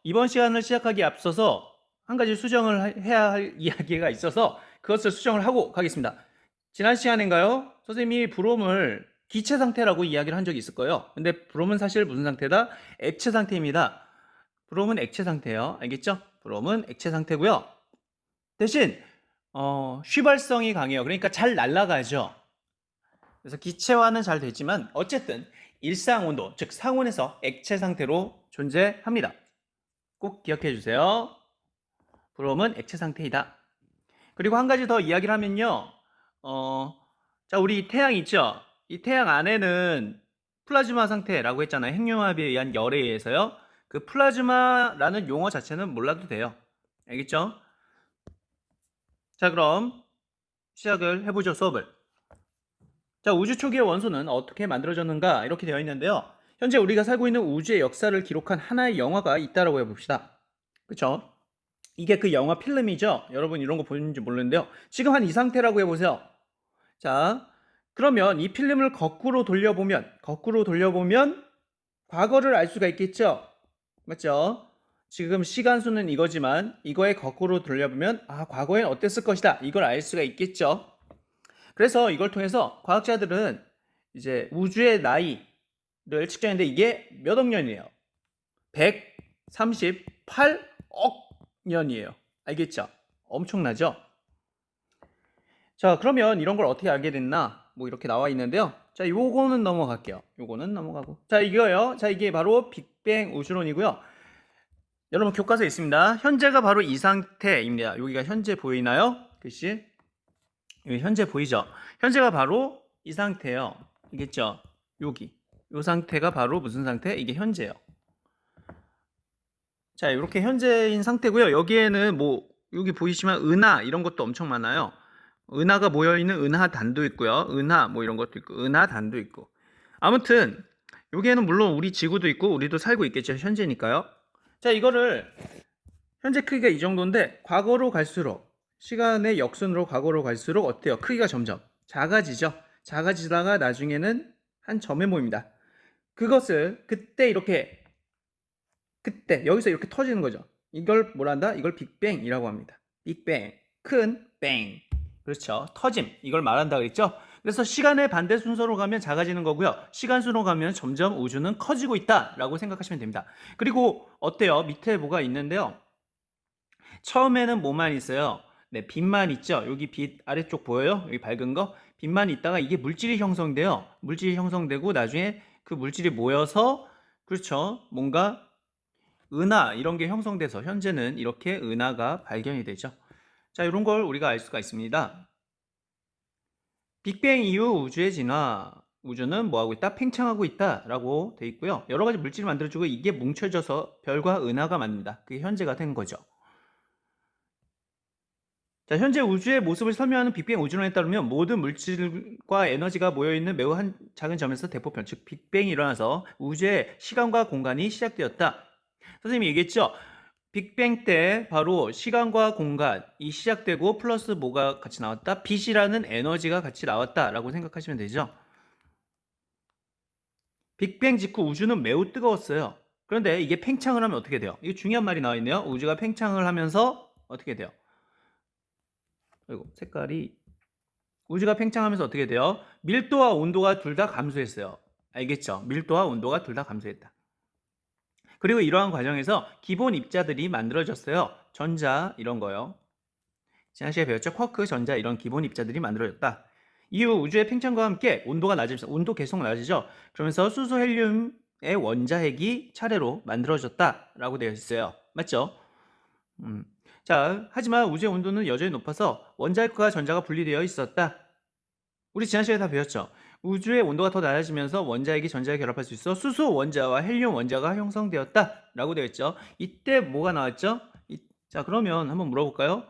이번 시간을 시작하기에 앞서서 한 가지 수정을 해야 할 이야기가 있어서 그것을 수정을 하고 가겠습니다. 지난 시간인가요? 선생님이 브롬을 기체 상태라고 이야기를 한 적이 있을 거예요. 근데 브롬은 사실 무슨 상태다? 액체 상태입니다. 브롬은 액체 상태예요. 알겠죠? 브롬은 액체 상태고요. 대신 휘발성이 강해요. 그러니까 잘 날아가죠. 그래서 기체화는 잘 되지만 어쨌든 일상 온도, 즉 상온에서 액체 상태로 존재합니다. 꼭 기억해 주세요. 브롬은 액체 상태이다. 그리고 한 가지 더 이야기를 하면요. 자, 우리 태양 있죠? 이 태양 안에는 플라즈마 상태라고 했잖아요. 핵융합에 의한 열에 의해서요. 그 플라즈마라는 용어 자체는 몰라도 돼요. 알겠죠? 자, 그럼 시작을 해보죠, 수업을. 자, 우주 초기의 원소는 어떻게 만들어졌는가 이렇게 되어 있는데요. 현재 우리가 살고 있는 우주의 역사를 기록한 하나의 영화가 있다라고 해봅시다. 그쵸? 이게 그 영화 필름이죠. 여러분 이런 거 보는지 모르는데요. 지금 한 이 상태라고 해보세요. 자, 그러면 이 필름을 거꾸로 돌려보면 과거를 알 수가 있겠죠. 맞죠? 지금 시간수는 이거지만 이거에 거꾸로 돌려보면 과거엔 어땠을 것이다. 이걸 알 수가 있겠죠. 그래서 이걸 통해서 과학자들은 이제 우주의 나이를 측정했는데 이게 몇 억 년이에요. 138억 년이에요. 알겠죠? 엄청나죠? 자, 그러면 이런 걸 어떻게 알게 됐나? 뭐 이렇게 나와 있는데요. 자, 요거는 넘어갈게요. 요거는 넘어가고. 자, 이거요. 자, 이게 바로 빅뱅 우주론이고요. 여러분 교과서에 있습니다. 현재가 바로 이 상태입니다. 여기가 현재 보이나요? 글씨. 여기 현재 보이죠? 현재가 바로 이 상태예요. 알겠죠? 여기. 요 상태가 바로 무슨 상태? 이게 현재예요. 자, 이렇게 현재인 상태고요. 여기에는 뭐 여기 보이시면 은하 이런 것도 엄청 많아요. 은하가 모여있는 은하단도 있고요. 은하 뭐 이런 것도 있고 은하단도 있고. 아무튼 여기에는 물론 우리 지구도 있고 우리도 살고 있겠죠. 현재니까요. 자, 이거를 현재 크기가 이 정도인데 과거로 갈수록 시간의 역순으로 과거로 갈수록 어때요? 크기가 점점 작아지죠. 작아지다가 나중에는 한 점에 모입니다. 그것을 그때 여기서 이렇게 터지는 거죠. 이걸 뭐란다? 이걸 빅뱅이라고 합니다. 빅뱅, 큰 뱅. 그렇죠. 터짐. 이걸 말한다 그랬죠? 그래서 시간의 반대 순서로 가면 작아지는 거고요. 시간 순으로 가면 점점 우주는 커지고 있다라고 생각하시면 됩니다. 그리고 어때요? 밑에 뭐가 있는데요. 처음에는 뭐만 있어요? 네, 빛만 있죠. 여기 빛 아래쪽 보여요? 여기 밝은 거? 빛만 있다가 이게 물질이 형성돼요. 물질이 형성되고 나중에 그 물질이 모여서 그렇죠. 뭔가 은하 이런 게 형성돼서 현재는 이렇게 은하가 발견이 되죠. 자, 이런 걸 우리가 알 수가 있습니다. 빅뱅 이후 우주의 진화, 우주는 뭐하고 있다? 팽창하고 있다라고 돼 있고요. 여러 가지 물질을 만들어주고 이게 뭉쳐져서 별과 은하가 만든다. 그게 현재가 된 거죠. 자, 현재 우주의 모습을 설명하는 빅뱅 우주론에 따르면 모든 물질과 에너지가 모여있는 매우 한 작은 점에서 대폭변, 즉 빅뱅이 일어나서 우주의 시간과 공간이 시작되었다. 선생님이 얘기했죠? 빅뱅 때 바로 시간과 공간이 시작되고 플러스 뭐가 같이 나왔다? 빛이라는 에너지가 같이 나왔다라고 생각하시면 되죠. 빅뱅 직후 우주는 매우 뜨거웠어요. 그런데 이게 팽창을 하면 어떻게 돼요? 이게 중요한 말이 나와 있네요. 우주가 팽창을 하면서 어떻게 돼요? 그리고 색깔이 우주가 팽창하면서 어떻게 돼요? 밀도와 온도가 둘 다 감소했어요. 알겠죠? 밀도와 온도가 둘 다 감소했다. 그리고 이러한 과정에서 기본 입자들이 만들어졌어요. 전자 이런 거요. 지난 시간에 배웠죠? 쿼크, 전자 이런 기본 입자들이 만들어졌다. 이후 우주의 팽창과 함께 온도가 낮아지면서 온도 계속 낮아지죠. 그러면서 수소, 헬륨의 원자핵이 차례로 만들어졌다라고 되어 있어요. 맞죠? 자, 하지만 우주의 온도는 여전히 높아서 원자핵과 전자가 분리되어 있었다. 우리 지난 시간에 다 배웠죠? 우주의 온도가 더 낮아지면서 원자핵이 전자에 결합할 수 있어 수소 원자와 헬륨 원자가 형성되었다라고 되어 있죠. 이때 뭐가 나왔죠? 자, 그러면 한번 물어볼까요?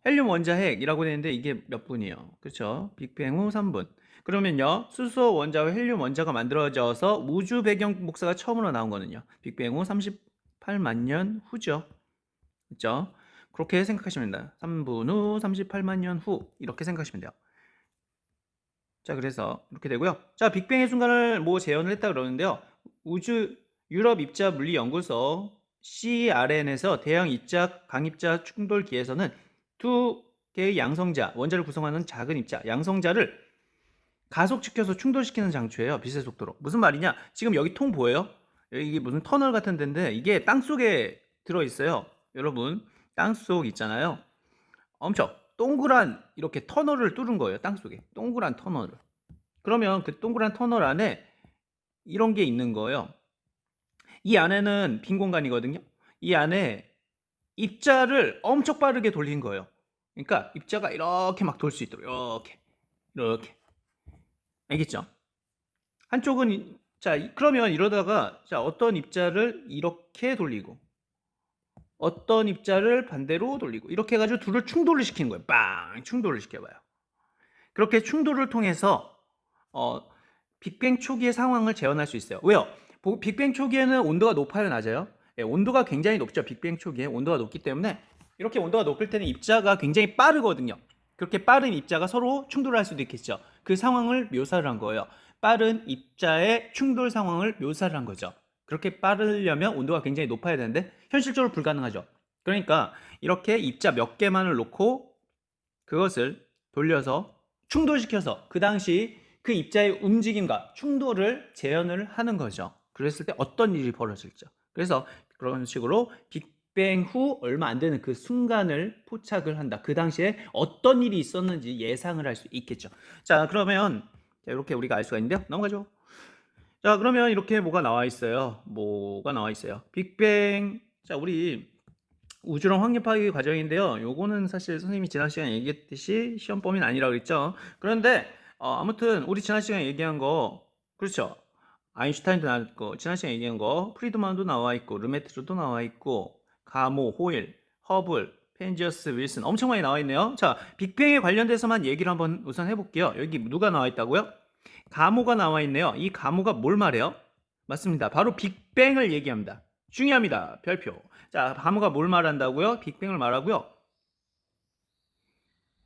헬륨 원자핵이라고 되는데 이게 몇 분이에요? 그렇죠? 빅뱅 후 3분. 그러면요, 수소 원자와 헬륨 원자가 만들어져서 우주 배경 복사가 처음으로 나온 거는요, 빅뱅 후 38만 년 후죠. 그렇죠? 그렇게 생각하시면 됩니다. 3분 후 38만 년 후 이렇게 생각하시면 돼요. 자, 그래서 이렇게 되고요. 자, 빅뱅의 순간을 뭐 재현을 했다 그러는데요. 우주 유럽 입자 물리 연구소 CRN에서 대형 입자, 강입자 충돌기에서는 두 개의 양성자, 원자를 구성하는 작은 입자, 양성자를 가속시켜서 충돌시키는 장치예요. 빛의 속도로. 무슨 말이냐? 지금 여기 통 보여요? 이게 무슨 터널 같은 데인데 이게 땅속에 들어있어요. 여러분, 땅속 있잖아요. 엄청 동그란 이렇게 터널을 뚫은 거예요. 땅속에. 동그란 터널을. 그러면 그 동그란 터널 안에 이런 게 있는 거예요. 이 안에는 빈 공간이거든요. 이 안에 입자를 엄청 빠르게 돌린 거예요. 그러니까 입자가 이렇게 막 돌 수 있도록 이렇게 알겠죠? 한쪽은 자 그러면 이러다가 자 어떤 입자를 이렇게 돌리고 어떤 입자를 반대로 돌리고 이렇게 해가지고 둘을 충돌을 시키는 거예요. 빵 충돌을 시켜봐요. 그렇게 충돌을 통해서 빅뱅 초기의 상황을 재현할 수 있어요. 왜요? 빅뱅 초기에는 온도가 높아요, 낮아요? 예, 온도가 굉장히 높죠. 빅뱅 초기에 온도가 높기 때문에 이렇게 온도가 높을 때는 입자가 굉장히 빠르거든요. 그렇게 빠른 입자가 서로 충돌할 수도 있겠죠. 그 상황을 묘사를 한 거예요. 빠른 입자의 충돌 상황을 묘사를 한 거죠. 그렇게 빠르려면 온도가 굉장히 높아야 되는데 현실적으로 불가능하죠. 그러니까 이렇게 입자 몇 개만을 놓고 그것을 돌려서 충돌시켜서 그 당시 그 입자의 움직임과 충돌을 재현을 하는 거죠. 그랬을 때 어떤 일이 벌어질죠. 그래서 그런 식으로 빅뱅 후 얼마 안 되는 그 순간을 포착을 한다. 그 당시에 어떤 일이 있었는지 예상을 할 수 있겠죠. 자, 그러면 이렇게 우리가 알 수가 있는데요. 넘어가죠. 자, 그러면 이렇게 뭐가 나와 있어요. 뭐가 나와 있어요. 빅뱅. 자, 우리 우주론 확률 파악의 과정인데요. 요거는 사실 선생님이 지난 시간에 얘기했듯이 시험 범위는 아니라고 그랬죠. 그런데 아무튼 우리 지난 시간에 얘기한 거 그렇죠. 아인슈타인도 나왔고 지난 시간에 얘기한 거 프리드만도 나와 있고 르메트르도 나와 있고 가모, 호일, 허블, 펜지어스, 윌슨 엄청 많이 나와 있네요. 자, 빅뱅에 관련돼서만 얘기를 한번 우선 해볼게요. 여기 누가 나와 있다고요? 가모가 나와 있네요. 이 가모가 뭘 말해요? 맞습니다. 바로 빅뱅을 얘기합니다. 중요합니다. 별표. 자, 가모가 뭘 말한다고요? 빅뱅을 말하고요.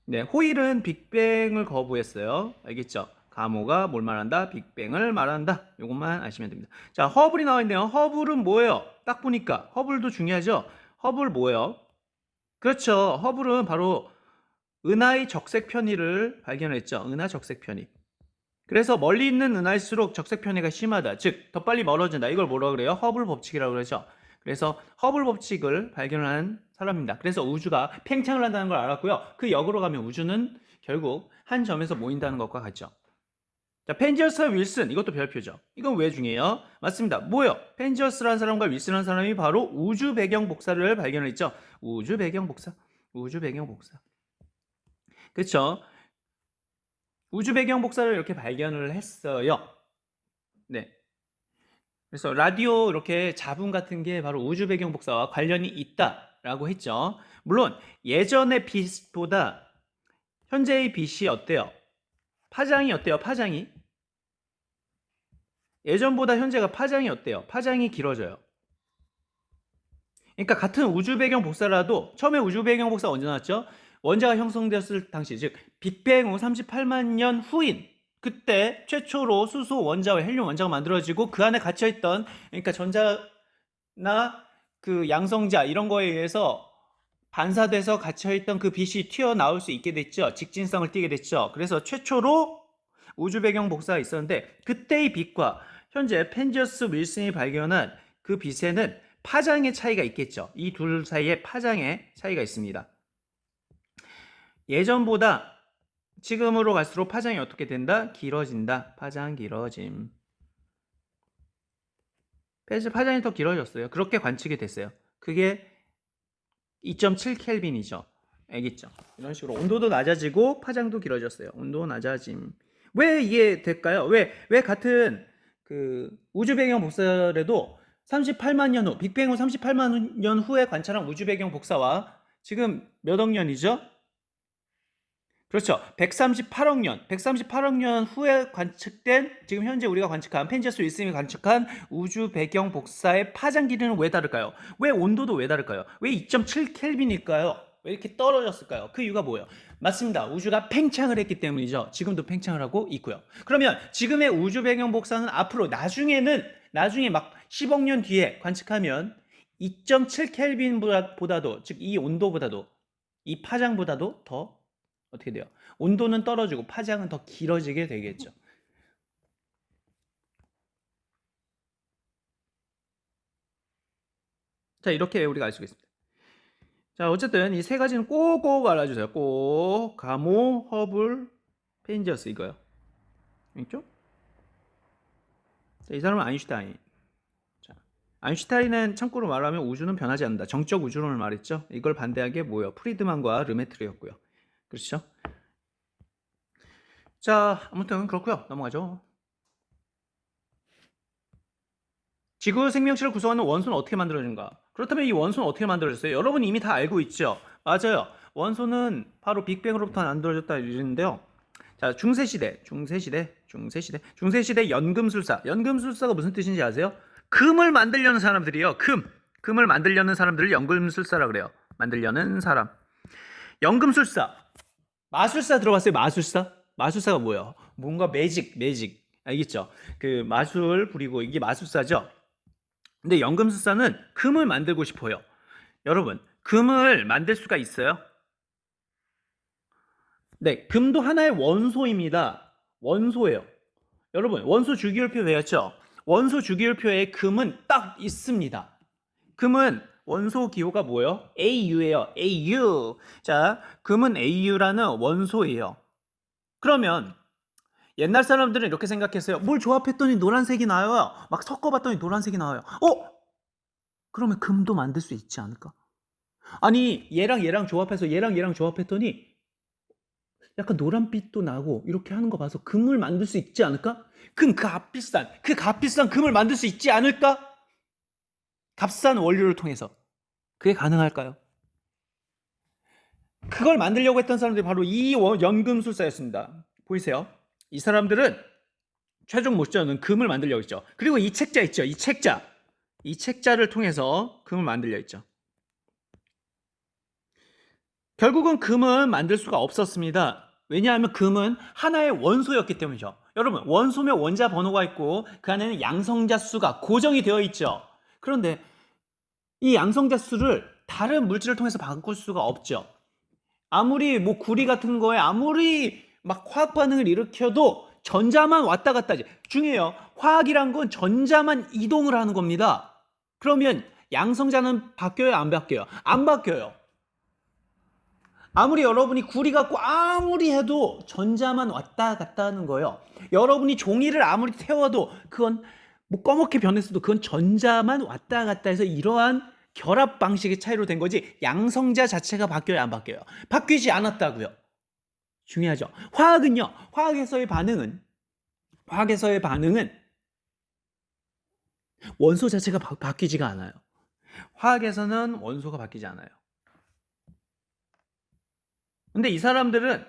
네, 호일은 빅뱅을 거부했어요. 알겠죠? 가모가 뭘 말한다? 빅뱅을 말한다. 이것만 아시면 됩니다. 자, 허블이 나와 있네요. 허블은 뭐예요? 딱 보니까 허블도 중요하죠? 허블 뭐예요? 그렇죠. 허블은 바로 은하의 적색 편의를 발견했죠. 은하 적색 편의. 그래서 멀리 있는 은하일수록 적색 편의가 심하다. 즉, 더 빨리 멀어진다. 이걸 뭐라고 그래요? 허블 법칙이라고 그러죠. 그래서 허블 법칙을 발견한 사람입니다. 그래서 우주가 팽창을 한다는 걸 알았고요. 그 역으로 가면 우주는 결국 한 점에서 모인다는 것과 같죠. 자, 펜지어스와 윌슨, 이것도 별표죠. 이건 왜 중요해요? 맞습니다. 뭐예요? 펜지어스라는 사람과 윌슨이라는 사람이 바로 우주 배경 복사를 발견했죠. 우주 배경 복사. 우주 배경 복사. 그렇죠? 우주 배경 복사를 이렇게 발견을 했어요. 네. 그래서 라디오 이렇게 잡음 같은 게 바로 우주 배경 복사와 관련이 있다라고 했죠. 물론 예전의 빛보다 현재의 빛이 어때요? 파장이 어때요? 파장이? 예전보다 현재가 파장이 어때요? 파장이 길어져요. 그러니까 같은 우주 배경 복사라도 처음에 우주 배경 복사 언제 나왔죠? 원자가 형성되었을 당시, 즉 빅뱅 후 38만 년 후인 그때 최초로 수소 원자와 헬륨 원자가 만들어지고 그 안에 갇혀있던 그러니까 전자나 그 양성자 이런 거에 의해서 반사돼서 갇혀있던 그 빛이 튀어나올 수 있게 됐죠. 직진성을 띠게 됐죠. 그래서 최초로 우주 배경 복사가 있었는데 그때의 빛과 현재 펜지어스 윌슨이 발견한 그 빛에는 파장의 차이가 있겠죠. 이 둘 사이에 파장의 차이가 있습니다. 예전보다 지금으로 갈수록 파장이 어떻게 된다? 길어진다. 파장 길어짐. 파장이 더 길어졌어요. 그렇게 관측이 됐어요. 그게 2.7 켈빈이죠. 알겠죠? 이런 식으로 온도도 낮아지고 파장도 길어졌어요. 온도 낮아짐. 왜 이게 될까요? 왜 같은 그 우주 배경 복사라도 38만 년 후, 빅뱅 후 38만 년 후에 관찰한 우주 배경 복사와 지금 몇 억 년이죠? 그렇죠. 138억 년 후에 관측된 지금 현재 우리가 관측한 펜지어스 윌슨이 관측한 우주 배경 복사의 파장 길이는 왜 다를까요? 왜 온도도 왜 다를까요? 왜 2.7 켈빈일까요? 왜 이렇게 떨어졌을까요? 그 이유가 뭐예요? 맞습니다. 우주가 팽창을 했기 때문이죠. 지금도 팽창을 하고 있고요. 그러면 지금의 우주 배경 복사는 앞으로 나중에 막 10억 년 뒤에 관측하면 2.7 켈빈보다도, 즉 이 온도보다도, 이 파장보다도 더 어떻게 돼요? 온도는 떨어지고 파장은 더 길어지게 되겠죠. 자, 이렇게 우리가 알 수 있습니다. 자, 어쨌든 이 세 가지는 꼭꼭 알아주세요. 꼭. 가모, 허블, 페인저스 이거요. 있죠? 자, 이 사람은 아인슈타인. 자, 아인슈타인은 참고로 말하면 우주는 변하지 않는다. 정적 우주론을 말했죠. 이걸 반대한 게 뭐예요? 프리드만과 르메트르였고요. 그렇죠? 자, 아무튼 그렇고요. 넘어가죠. 지구 생명체를 구성하는 원소는 어떻게 만들어진가? 그렇다면 이 원소는 어떻게 만들어졌어요? 여러분 이미 다 알고 있죠? 맞아요. 원소는 바로 빅뱅으로부터 만들어졌다 이러는데요. 자, 중세시대 연금술사. 연금술사가 무슨 뜻인지 아세요? 금을 만들려는 사람들이요. 금을 만들려는 사람들을 연금술사라 그래요. 만들려는 사람. 연금술사. 마술사 들어봤어요? 마술사가 뭐예요? 뭔가 매직. 알겠죠? 그 마술 부리고 이게 마술사죠? 근데 연금술사는 금을 만들고 싶어요. 여러분, 금을 만들 수가 있어요? 네, 금도 하나의 원소입니다. 원소예요. 여러분, 원소 주기율표 배웠죠? 원소 주기율표에 금은 딱 있습니다. 금은 원소 기호가 뭐예요? AU예요. AU. 자, 금은 AU라는 원소예요. 그러면 옛날 사람들은 이렇게 생각했어요. 뭘 조합했더니 노란색이 나와요. 막 섞어봤더니 노란색이 나와요. 그러면 금도 만들 수 있지 않을까? 아니, 얘랑 조합해서 얘랑 조합했더니 약간 노란빛도 나고 이렇게 하는 거 봐서 금을 만들 수 있지 않을까? 그 값비싼 금을 만들 수 있지 않을까? 값싼 원료를 통해서. 그게 가능할까요? 그걸 만들려고 했던 사람들이 바로 이 연금술사였습니다. 보이세요? 이 사람들은 최종 목적은 금을 만들려고 했죠. 그리고 이 책자 있죠. 이 책자를 통해서 금을 만들려 했죠. 결국은 금은 만들 수가 없었습니다. 왜냐하면 금은 하나의 원소였기 때문이죠. 여러분, 원소면 원자 번호가 있고 그 안에는 양성자 수가 고정이 되어 있죠. 그런데 이 양성자 수를 다른 물질을 통해서 바꿀 수가 없죠. 아무리 뭐 구리 같은 거에 아무리 막 화학 반응을 일으켜도 전자만 왔다 갔다 하지. 중요해요. 화학이란 건 전자만 이동을 하는 겁니다. 그러면 양성자는 바뀌어요, 안 바뀌어요? 안 바뀌어요. 아무리 여러분이 구리 갖고 아무리 해도 전자만 왔다 갔다 하는 거예요. 여러분이 종이를 아무리 태워도 그건 뭐 검게 변했어도 그건 전자만 왔다 갔다 해서 이러한 결합 방식의 차이로 된 거지 양성자 자체가 바뀌어요, 안 바뀌어요? 바뀌지 않았다고요. 중요하죠. 화학은요. 화학에서의 반응은 원소 자체가 바뀌지가 않아요. 화학에서는 원소가 바뀌지 않아요. 근데 이 사람들은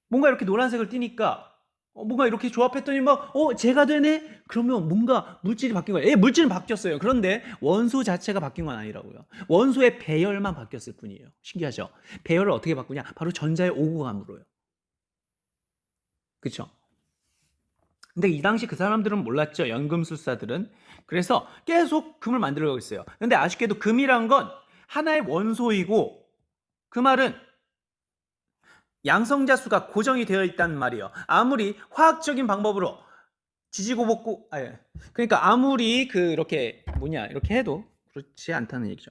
뭔가 이렇게 노란색을 띠니까 뭔가 이렇게 조합했더니 막 쟤가 되네? 그러면 뭔가 물질이 바뀐 거예요. 물질은 바뀌었어요. 그런데 원소 자체가 바뀐 건 아니라고요. 원소의 배열만 바뀌었을 뿐이에요. 신기하죠? 배열을 어떻게 바꾸냐? 바로 전자의 오고감으로요. 그렇죠? 근데 이 당시 그 사람들은 몰랐죠. 연금술사들은. 그래서 계속 금을 만들려고 했어요. 근데 아쉽게도 금이란 건 하나의 원소이고 그 말은 양성자 수가 고정이 되어 있다는 말이에요. 아무리 화학적인 방법으로 지지고 볶고, 그러니까 아무리 이렇게 해도 그렇지 않다는 얘기죠.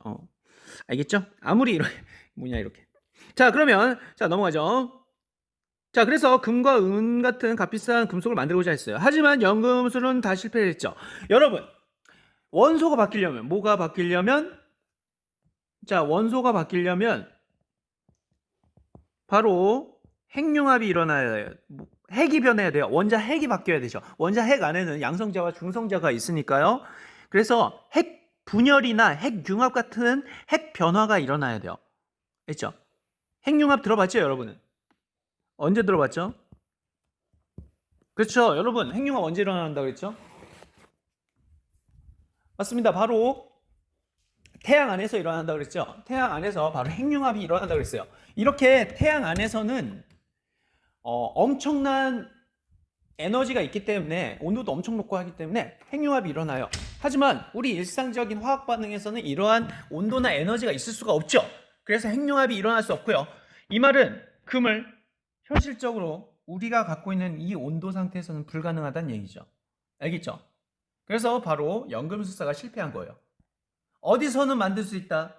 알겠죠? 아무리 이렇게. 자, 그러면 넘어가죠. 자, 그래서 금과 은 같은 값비싼 금속을 만들고자 했어요. 하지만 연금술은 다 실패했죠. 여러분, 원소가 바뀌려면 뭐가 바뀌려면? 자, 원소가 바뀌려면 바로 핵융합이 일어나야 해요. 핵이 변해야 돼요. 원자 핵이 바뀌어야 되죠. 원자 핵 안에는 양성자와 중성자가 있으니까요. 그래서 핵 분열이나 핵융합 같은 핵 변화가 일어나야 돼요. 했죠? 핵융합 들어봤죠, 여러분은? 언제 들어봤죠? 그렇죠. 여러분, 핵융합 언제 일어난다고 그랬죠? 맞습니다. 바로 태양 안에서 일어난다고 그랬죠? 태양 안에서 바로 핵융합이 일어난다고 그랬어요. 이렇게 태양 안에서는 엄청난 에너지가 있기 때문에 온도도 엄청 높고 하기 때문에 핵융합이 일어나요. 하지만 우리 일상적인 화학 반응에서는 이러한 온도나 에너지가 있을 수가 없죠. 그래서 핵융합이 일어날 수 없고요. 이 말은 금을 현실적으로 우리가 갖고 있는 이 온도 상태에서는 불가능하다는 얘기죠. 알겠죠? 그래서 바로 연금술사가 실패한 거예요. 어디서는 만들 수 있다.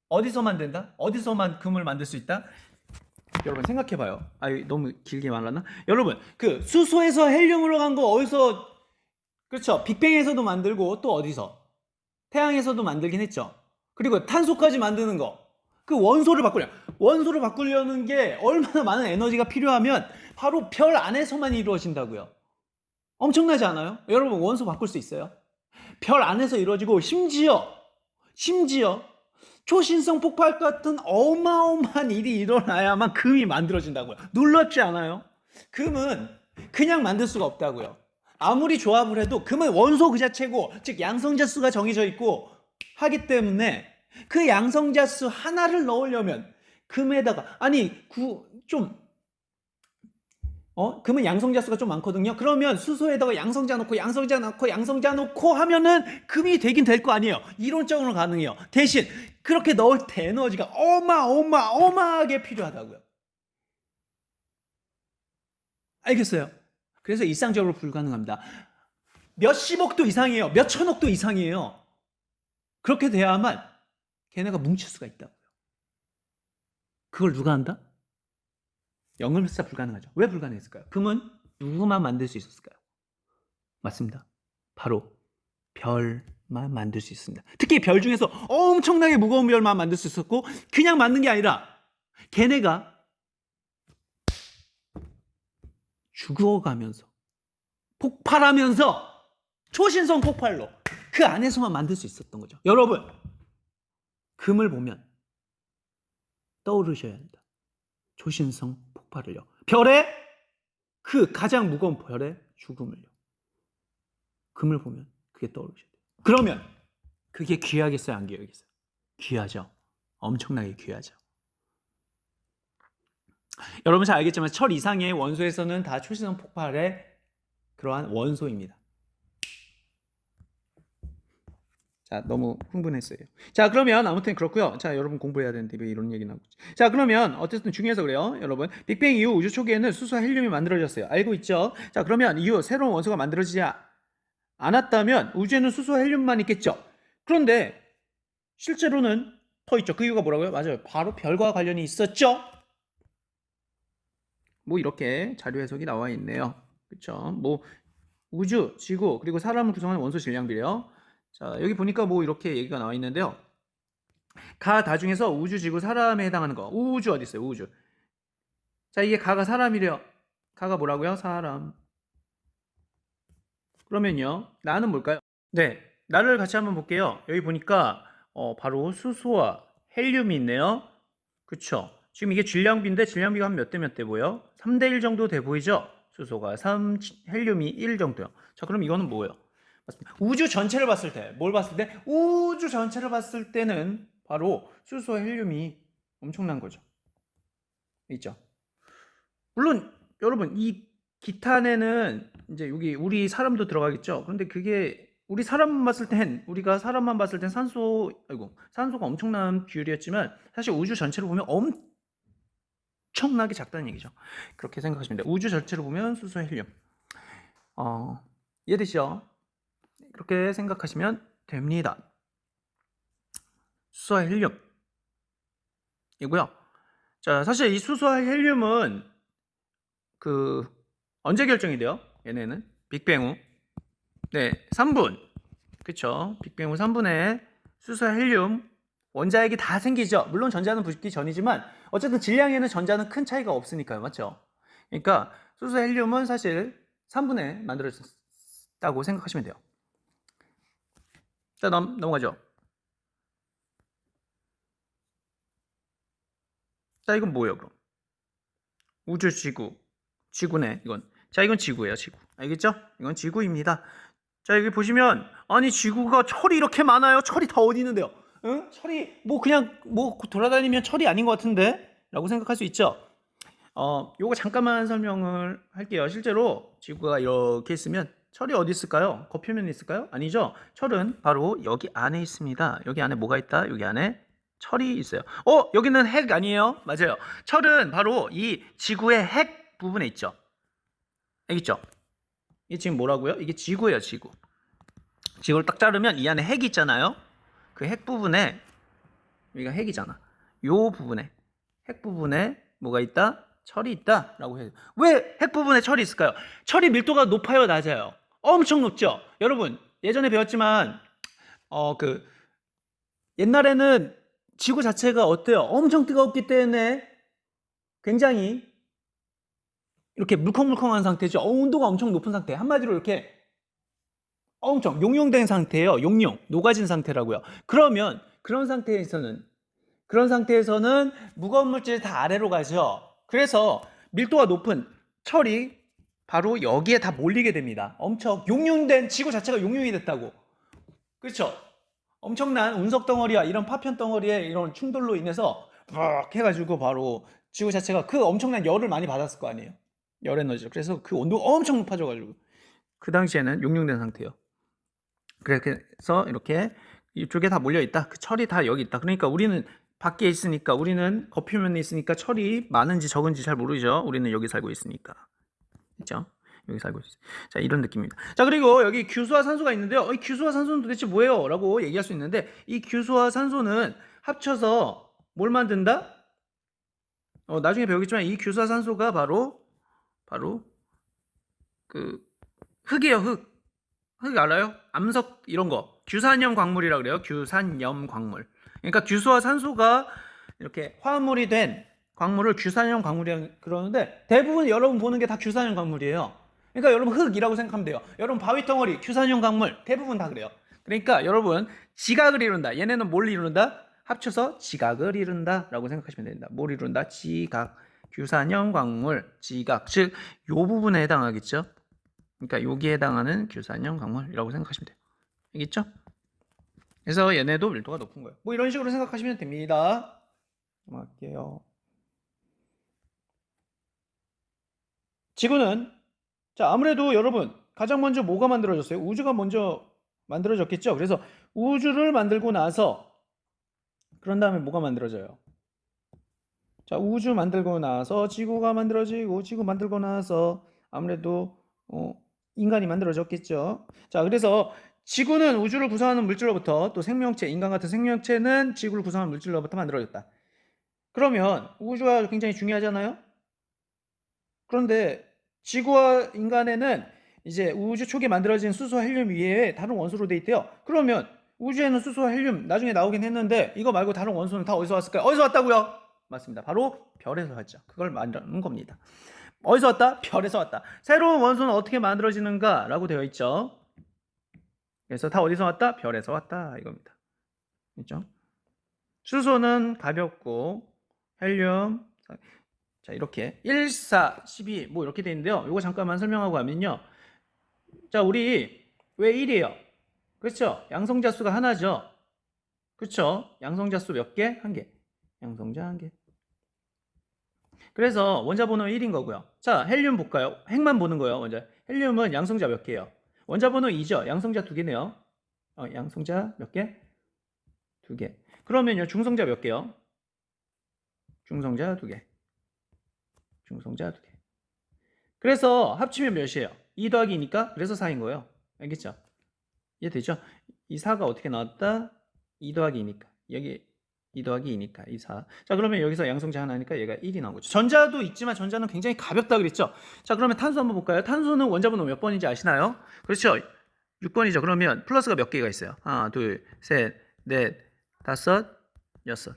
어디서 만든다? 어디서만 금을 만들 수 있다? 여러분 생각해봐요. 너무 길게 말았나? 여러분 그 수소에서 헬륨으로 간 거 어디서, 그렇죠? 빅뱅에서도 만들고 또 어디서? 태양에서도 만들긴 했죠. 그리고 탄소까지 만드는 거, 그 원소를 바꾸려는 게 얼마나 많은 에너지가 필요하면 바로 별 안에서만 이루어진다고요. 엄청나지 않아요? 여러분 원소 바꿀 수 있어요? 별 안에서 이루어지고 심지어 초신성 폭발 같은 어마어마한 일이 일어나야만 금이 만들어진다고요. 놀랍지 않아요? 금은 그냥 만들 수가 없다고요. 아무리 조합을 해도 금은 원소 그 자체고, 즉 양성자수가 정해져 있고 하기 때문에 그 양성자수 하나를 넣으려면 금에다가 금은 양성자수가 좀 많거든요. 그러면 수소에다가 양성자 넣고 하면은 금이 되긴 될 거 아니에요. 이론적으로 가능해요. 대신 그렇게 넣을 때 에너지가 어마어마하게 필요하다고요. 알겠어요? 그래서 일상적으로 불가능합니다. 몇십억도 이상이에요. 몇천억도 이상이에요. 그렇게 돼야만 걔네가 뭉칠 수가 있다고요. 그걸 누가 한다? 연금술사 불가능하죠. 왜 불가능했을까요? 금은 누구만 만들 수 있었을까요? 맞습니다. 바로 별만 만들 수 있습니다. 특히 별 중에서 엄청나게 무거운 별만 만들 수 있었고, 그냥 만든 게 아니라 걔네가 죽어가면서 폭발하면서 초신성 폭발로 그 안에서만 만들 수 있었던 거죠. 여러분, 금을 보면 떠오르셔야 한다. 초신성 폭발을요. 별의 그 가장 무거운 별의 죽음을요. 금을 보면 그게 떠오르셔야 돼요. 그러면 그게 귀하겠어요, 안 귀하겠어요? 귀하죠. 엄청나게 귀하죠. 여러분 잘 알겠지만 철 이상의 원소에서는 다 초신성 폭발의 그러한 원소입니다. 자, 너무 흥분했어요. 자, 그러면 아무튼 그렇고요. 자, 여러분 공부해야 되는데 왜 이런 얘기 나오고. 자, 그러면 어쨌든 중요해서 그래요. 여러분, 빅뱅 이후 우주 초기에는 수소와 헬륨이 만들어졌어요. 알고 있죠? 자, 그러면 이후 새로운 원소가 만들어지지 않았다면 우주에는 수소와 헬륨만 있겠죠. 그런데 실제로는 더 있죠. 그 이유가 뭐라고요? 맞아요. 바로 별과 관련이 있었죠. 뭐 이렇게 자료 해석이 나와 있네요. 그렇죠? 뭐 우주, 지구, 그리고 사람을 구성하는 원소 질량비래요. 자, 여기 보니까 뭐 이렇게 얘기가 나와 있는데요. 가 중에서 우주, 지구, 사람에 해당하는 거. 우주 어디 있어요? 우주. 자, 이게 가가 사람이래요. 가가 뭐라고요? 사람. 그러면요, 나는 뭘까요? 네, 나를 같이 한번 볼게요. 여기 보니까 바로 수소와 헬륨이 있네요. 그쵸? 지금 이게 질량비인데 질량비가 한 몇 대 몇 대 보여? 3대 1 정도 돼 보이죠? 수소가 3, 헬륨이 1 정도요. 자, 그럼 이거는 뭐예요? 맞습니다. 우주 전체를 봤을 때, 뭘 봤을 때? 우주 전체를 봤을 때는 바로 수소와 헬륨이 엄청난 거죠. 있죠? 물론 여러분 이 기탄에는 이제 여기 우리 사람도 들어가겠죠. 그런데 그게 우리 사람만 봤을 땐 산소가 엄청난 비율이었지만 사실 우주 전체를 보면 엄청나게 작다는 얘기죠. 그렇게 생각하시면 돼요. 우주 전체를 보면 수소, 헬륨. 이해되시죠? 그렇게 생각하시면 됩니다. 수소와 헬륨 이고요. 자, 사실 이 수소와 헬륨은 언제 결정이 돼요? 얘네는 빅뱅 후 3분. 그쵸? 빅뱅 후 3분에 수소와 헬륨 원자핵이 다 생기죠. 물론 전자는 붙기 전이지만 어쨌든 질량에는 전자는 큰 차이가 없으니까요. 맞죠? 그러니까 수소, 헬륨은 사실 3분에 만들어졌다고 생각하시면 돼요. 자, 넘어가죠. 자, 이건 뭐예요, 그럼? 우주, 지구네, 이건. 자, 이건 지구예요, 지구. 알겠죠? 이건 지구입니다. 자, 여기 보시면, 아니, 지구가 철이 이렇게 많아요? 철이 다 어디 있는데요? 응? 철이, 그냥, 돌아다니면 철이 아닌 것 같은데? 라고 생각할 수 있죠? 요거 잠깐만 설명을 할게요. 실제로 지구가 이렇게 있으면 철이 어디 있을까요? 겉표면에 있을까요? 아니죠. 철은 바로 여기 안에 있습니다. 여기 안에 뭐가 있다? 여기 안에 철이 있어요. 여기는 핵 아니에요? 맞아요. 철은 바로 이 지구의 핵 부분에 있죠. 핵 있죠? 이게 지금 뭐라고요? 이게 지구예요, 지구. 지구를 딱 자르면 이 안에 핵이 있잖아요. 그 핵 부분에, 여기가 핵이잖아. 요 부분에, 핵 부분에 뭐가 있다? 철이 있다 라고 해요. 왜 핵 부분에 철이 있을까요? 철이 밀도가 높아요, 낮아요? 엄청 높죠. 여러분 예전에 배웠지만 옛날에는 지구 자체가 어때요? 엄청 뜨겁기 때문에 굉장히 이렇게 물컹물컹한 상태죠. 온도가 엄청 높은 상태. 한마디로 이렇게 엄청 용융된 상태예요. 용융, 녹아진 상태라고요. 그러면 그런 상태에서는 무거운 물질이 다 아래로 가죠. 그래서 밀도가 높은 철이 바로 여기에 다 몰리게 됩니다. 엄청 용융된, 지구 자체가 용융이 됐다고. 그렇죠? 엄청난 운석 덩어리와 이런 파편 덩어리의 이런 충돌로 인해서 막 해가지고 바로 지구 자체가 그 엄청난 열을 많이 받았을 거 아니에요. 열 에너지를. 그래서 그 온도가 엄청 높아져가지고 그 당시에는 용융된 상태예요. 그래서 이렇게 이쪽에 다 몰려있다. 그 철이 다 여기 있다. 그러니까 우리는 밖에 있으니까, 우리는 겉표면에 있으니까 철이 많은지 적은지 잘 모르죠. 우리는 여기 살고 있으니까. 그렇죠? 여기 살고 있어요. 자, 이런 느낌입니다. 자, 그리고 여기 규수와 산소가 있는데요. 이 규수와 산소는 도대체 뭐예요? 라고 얘기할 수 있는데, 이 규수와 산소는 합쳐서 뭘 만든다? 나중에 배우겠지만 이 규수와 산소가 바로 그 흙이에요. 흙 알아요? 암석 이런 거. 규산염 광물이라고 그래요. 규산염 광물. 그러니까 규수와 산소가 이렇게 화합물이 된 광물을 규산염 광물이라고 그러는데, 대부분 여러분 보는 게 다 규산염 광물이에요. 그러니까 여러분 흙이라고 생각하면 돼요. 여러분 바위덩어리, 규산염 광물 대부분 다 그래요. 그러니까 여러분 지각을 이룬다. 얘네는 뭘 이룬다? 합쳐서 지각을 이룬다 라고 생각하시면 됩니다. 뭘 이룬다? 지각. 규산염 광물, 지각. 즉 요 부분에 해당하겠죠. 그러니까 여기에 해당하는 규산염 광물이라고 생각하시면 돼요. 알겠죠? 그래서 얘네도 밀도가 높은 거예요. 뭐 이런 식으로 생각하시면 됩니다. 넘어갈게요. 지구는, 자, 아무래도 여러분 가장 먼저 뭐가 만들어졌어요? 우주가 먼저 만들어졌겠죠? 그래서 우주를 만들고 나서, 그런 다음에 뭐가 만들어져요? 자, 우주 만들고 나서 지구가 만들어지고, 지구 만들고 나서 아무래도 인간이 만들어졌겠죠. 자, 그래서 지구는 우주를 구성하는 물질로부터, 또 생명체, 인간 같은 생명체는 지구를 구성하는 물질로부터 만들어졌다. 그러면 우주가 굉장히 중요하잖아요. 그런데 지구와 인간에는 이제 우주 초기에 만들어진 수소와 헬륨 이외에 다른 원소로 돼 있대요. 그러면 우주에는 수소와 헬륨 나중에 나오긴 했는데, 이거 말고 다른 원소는 다 어디서 왔을까요? 어디서 왔다고요? 맞습니다. 바로 별에서 왔죠. 그걸 만드는 겁니다. 어디서 왔다? 별에서 왔다. 새로운 원소는 어떻게 만들어지는가? 라고 되어 있죠. 그래서 다 어디서 왔다? 별에서 왔다. 이겁니다. 그렇죠? 수소는 가볍고, 헬륨, 자, 이렇게 1, 4, 12 뭐 이렇게 돼 있는데요. 이거 잠깐만 설명하고 가면요. 자, 우리 왜 1이에요? 그렇죠? 양성자 수가 하나죠. 그렇죠? 양성자 수 몇 개? 한 개. 양성자 한 개. 그래서 원자 번호 1인 거고요. 자, 헬륨 볼까요? 핵만 보는 거예요, 먼저. 헬륨은 양성자 몇 개예요? 원자 번호 2죠. 양성자 2개네요. 양성자 몇 개? 2개. 그러면요, 중성자 몇 개요? 중성자 2개. 중성자 2개. 그래서 합치면 몇이에요? 2 더하기 2니까 그래서 4인 거예요. 알겠죠? 이해되죠? 이 4가 어떻게 나왔다? 2 더하기 2니까. 여기 2 더하기 2니까 이 4. 자, 그러면 여기서 양성자 하나니까 얘가 1이 나온 거죠. 전자도 있지만 전자는 굉장히 가볍다 그랬죠? 자, 그러면 탄소 한번 볼까요? 탄소는 원자 번호 몇 번인지 아시나요? 그렇죠? 6번이죠. 그러면 플러스가 몇 개가 있어요? 하나, 둘, 셋, 넷, 다섯, 여섯.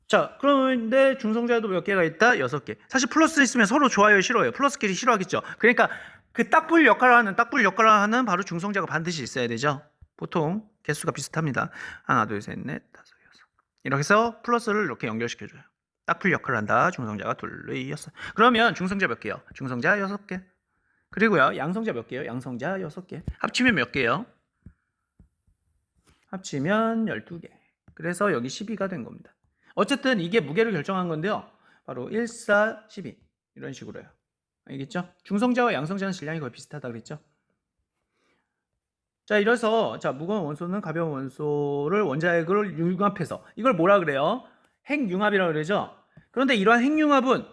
자, 그런데 중성자도 몇 개가 있다? 6개. 사실 플러스 있으면 서로 좋아요, 싫어요? 플러스끼리 싫어하겠죠. 그러니까 그 딱불 역할을 하는 바로 중성자가 반드시 있어야 되죠. 보통 개수가 비슷합니다. 하나, 둘, 셋, 넷, 다섯, 여섯. 이렇게 해서 플러스를 이렇게 연결시켜줘요. 딱불 역할을 한다. 중성자가 둘, 넷, 여섯. 그러면 중성자 몇 개요? 중성자 6개. 그리고요, 양성자 몇 개요? 양성자 6개. 합치면 몇 개요? 합치면 12개. 그래서 여기 12가 된 겁니다. 어쨌든 이게 무게를 결정한 건데요. 바로 1, 4, 12 이런 식으로요. 알겠죠? 중성자와 양성자는 질량이 거의 비슷하다 그랬죠? 자, 이래서 자, 무거운 원소는 가벼운 원소를 원자핵을 융합해서 이걸 뭐라 그래요? 핵융합이라고 그러죠? 그런데 이러한 핵융합은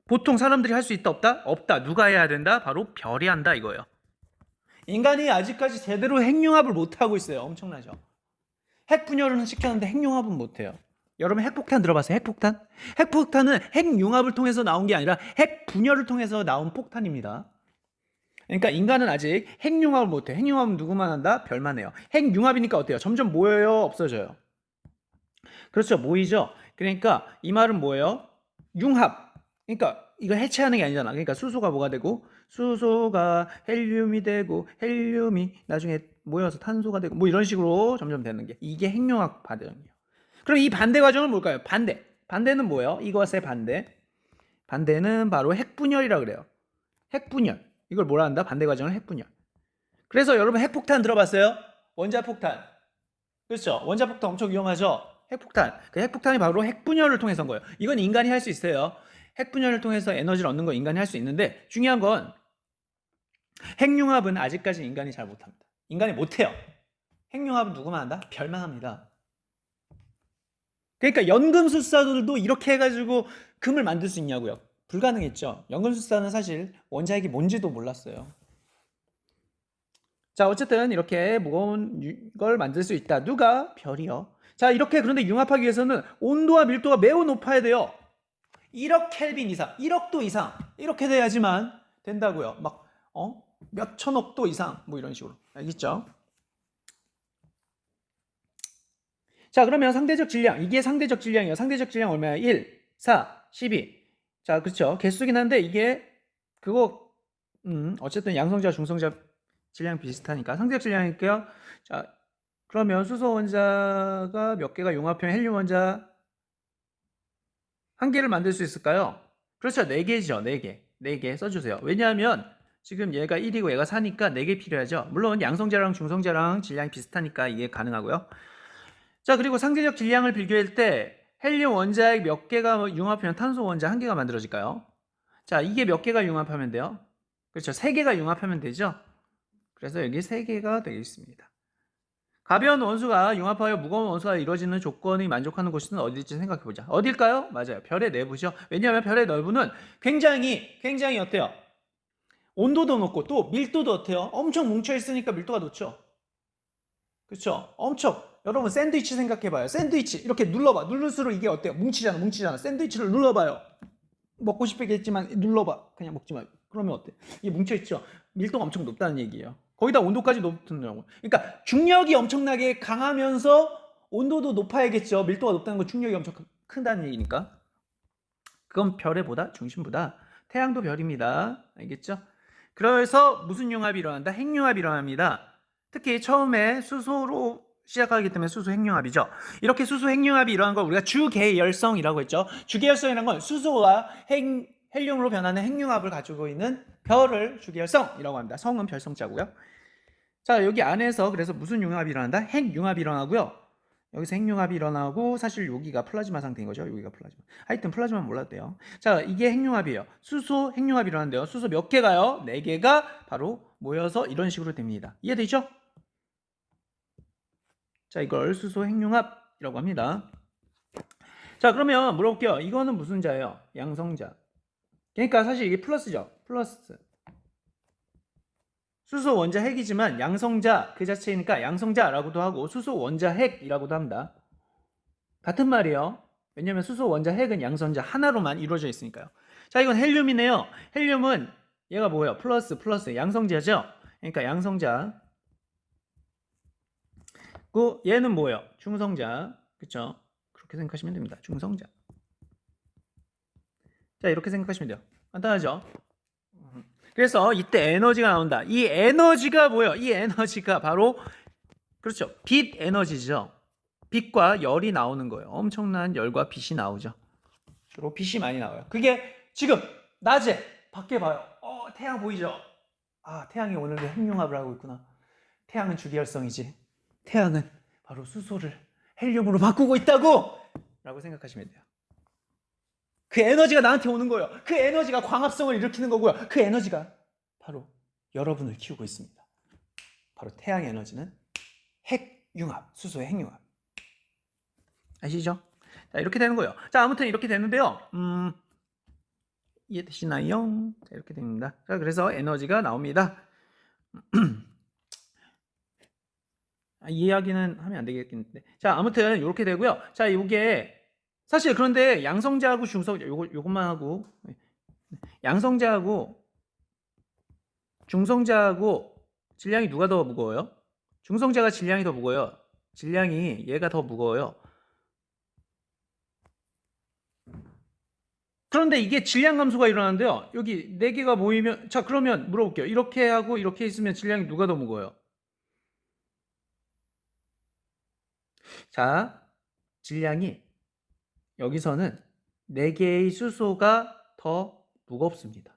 보통 사람들이 할 수 있다 없다? 없다. 누가 해야 된다? 바로 별이 한다 이거예요. 인간이 아직까지 제대로 핵융합을 못하고 있어요. 엄청나죠? 핵분열은 시켰는데 핵융합은 못해요. 여러분 핵폭탄 들어봤어요? 핵폭탄? 핵폭탄은 핵융합을 통해서 나온 게 아니라 핵분열을 통해서 나온 폭탄입니다. 그러니까 인간은 아직 핵융합을 못해. 핵융합은 누구만 한다? 별만 해요. 핵융합이니까 어때요? 점점 모여요? 없어져요? 그렇죠. 모이죠. 그러니까 이 말은 뭐예요? 융합. 그러니까 이걸 해체하는 게 아니잖아. 그러니까 수소가 뭐가 되고 수소가 헬륨이 되고 헬륨이 나중에 모여서 탄소가 되고 뭐 이런 식으로 점점 되는 게 이게 핵융합 과정이에요. 그럼 이 반대 과정은 뭘까요? 반대. 반대는 뭐예요? 이것의 반대. 반대는 바로 핵분열이라고 그래요. 핵분열. 이걸 뭐라 한다? 반대 과정을 핵분열. 그래서 여러분 핵폭탄 들어봤어요? 원자폭탄. 그렇죠? 원자폭탄 엄청 위험하죠? 핵폭탄. 그 핵폭탄이 바로 핵분열을 통해서 한 거예요. 이건 인간이 할 수 있어요. 핵분열을 통해서 에너지를 얻는 건 인간이 할 수 있는데 중요한 건 핵융합은 아직까지 인간이 잘 못합니다. 인간이 못해요. 핵융합은 누구만 한다? 별만 합니다. 그러니까 연금술사들도 이렇게 해가지고 금을 만들 수 있냐고요. 불가능했죠. 연금술사는 사실 원자핵이 뭔지도 몰랐어요. 자, 어쨌든 이렇게 무거운 걸 만들 수 있다. 누가? 별이요. 자, 이렇게 그런데 융합하기 위해서는 온도와 밀도가 매우 높아야 돼요. 1억 켈빈 이상, 1억 도 이상 이렇게 돼야지만 된다고요. 막 몇 천억 도 이상 뭐 이런 식으로. 알겠죠? 자, 그러면 상대적 질량. 이게 상대적 질량이에요. 상대적 질량 얼마야? 1, 4, 12. 자, 그렇죠. 개수긴 한데 이게 그거 어쨌든 양성자, 중성자 질량 비슷하니까 상대적 질량일게요. 자, 그러면 수소 원자가 몇 개가 융합하면 헬륨 원자 한 개를 만들 수 있을까요? 그렇죠. 4개죠. 4개. 4개 써주세요. 왜냐하면 지금 얘가 1이고 얘가 4니까 4개 필요하죠. 물론 양성자랑 중성자랑 질량이 비슷하니까 이게 가능하고요. 자, 그리고 상대적 질량을 비교할 때 헬륨 원자핵 몇 개가 융합하면 탄소 원자 한 개가 만들어질까요? 자, 이게 몇 개가 융합하면 돼요? 그렇죠. 3개가 융합하면 되죠. 그래서 여기 3개가 되겠습니다. 가벼운 원소가 융합하여 무거운 원소가 이루어지는 조건이 만족하는 곳은 어디일지 생각해보자. 어딜까요? 맞아요. 별의 내부죠. 왜냐하면 별의 내부는 굉장히 어때요? 온도도 높고 또 밀도도 어때요? 엄청 뭉쳐있으니까 밀도가 높죠. 그렇죠? 엄청. 여러분 샌드위치 생각해봐요. 샌드위치 이렇게 눌러봐. 누를수록 이게 어때요? 뭉치잖아. 샌드위치를 눌러봐요. 먹고 싶겠지만 눌러봐. 그냥 먹지 말고. 그러면 어때? 이게 뭉쳐있죠? 밀도가 엄청 높다는 얘기예요. 거기다 온도까지 높다는. 그러니까 중력이 엄청나게 강하면서 온도도 높아야겠죠. 밀도가 높다는 건 중력이 엄청 크다는 얘기니까. 그건 별의보다 중심보다 태양도 별입니다. 알겠죠? 그래서 무슨 융합이 일어난다? 핵융합이 일어납니다. 특히 처음에 수소로 시작하기 때문에 수소 핵융합이죠. 이렇게 수소 핵융합이 일어난 걸 우리가 주계열성이라고 했죠. 주계열성이라는 건 수소와 헬륨으로 변하는 핵융합을 가지고 있는 별을 주계열성이라고 합니다. 성은 별성자고요. 자, 여기 안에서 그래서 무슨 융합이 일어난다? 핵융합이 일어나고요. 여기서 핵융합이 일어나고 사실 여기가 플라즈마 상태인 거죠. 여기가 플라즈마. 하여튼 플라즈마 몰라도 돼요. 자, 이게 핵융합이에요. 수소 핵융합이 일어나는데요. 수소 몇 개가요? 4개가 바로 모여서 이런 식으로 됩니다. 이해되죠? 자, 이걸 수소 핵융합이라고 합니다. 자, 그러면 물어볼게요. 이거는 무슨 자예요? 양성자. 그러니까 사실 이게 플러스죠. 플러스. 수소 원자 핵이지만 양성자 그 자체니까 양성자라고도 하고 수소 원자 핵이라고도 합니다. 같은 말이에요. 왜냐면 수소 원자 핵은 양성자 하나로만 이루어져 있으니까요. 자, 이건 헬륨이네요. 헬륨은 얘가 뭐예요? 플러스 양성자죠. 그러니까 양성자. 그 얘는 뭐예요? 중성자. 그렇죠? 그렇게 생각하시면 됩니다. 중성자. 자, 이렇게 생각하시면 돼요. 간단하죠? 그래서 이때 에너지가 나온다. 이 에너지가 뭐예요? 이 에너지가 바로 그렇죠. 빛 에너지죠. 빛과 열이 나오는 거예요. 엄청난 열과 빛이 나오죠. 주로 빛이 많이 나와요. 그게 지금 낮에 밖에 봐요. 태양 보이죠? 아, 태양이 오늘도 핵융합을 하고 있구나. 태양은 주기열성이지. 태양은 바로 수소를 헬륨으로 바꾸고 있다고! 라고 생각하시면 돼요. 그 에너지가 나한테 오는 거예요. 그 에너지가 광합성을 일으키는 거고요. 그 에너지가 바로 여러분을 키우고 있습니다. 바로 태양의 에너지는 핵융합, 수소의 핵융합. 아시죠? 자, 이렇게 되는 거예요. 자, 아무튼 이렇게 되는데요. 이해되시나요? 자, 이렇게 됩니다. 자, 그래서 에너지가 나옵니다. 이야기는 하면 안 되겠는데. 자, 아무튼 이렇게 되고요. 자, 이게 사실 그런데 양성자하고 중성자 요것만 하고 양성자하고 중성자하고 질량이 누가 더 무거워요? 중성자가 질량이 더 무거워요. 질량이 얘가 더 무거워요. 그런데 이게 질량 감소가 일어나는데요. 여기 4개가 모이면 자, 그러면 물어볼게요. 이렇게 하고 이렇게 있으면 질량이 누가 더 무거워요? 자, 질량이 여기서는 4개의 수소가 더 무겁습니다.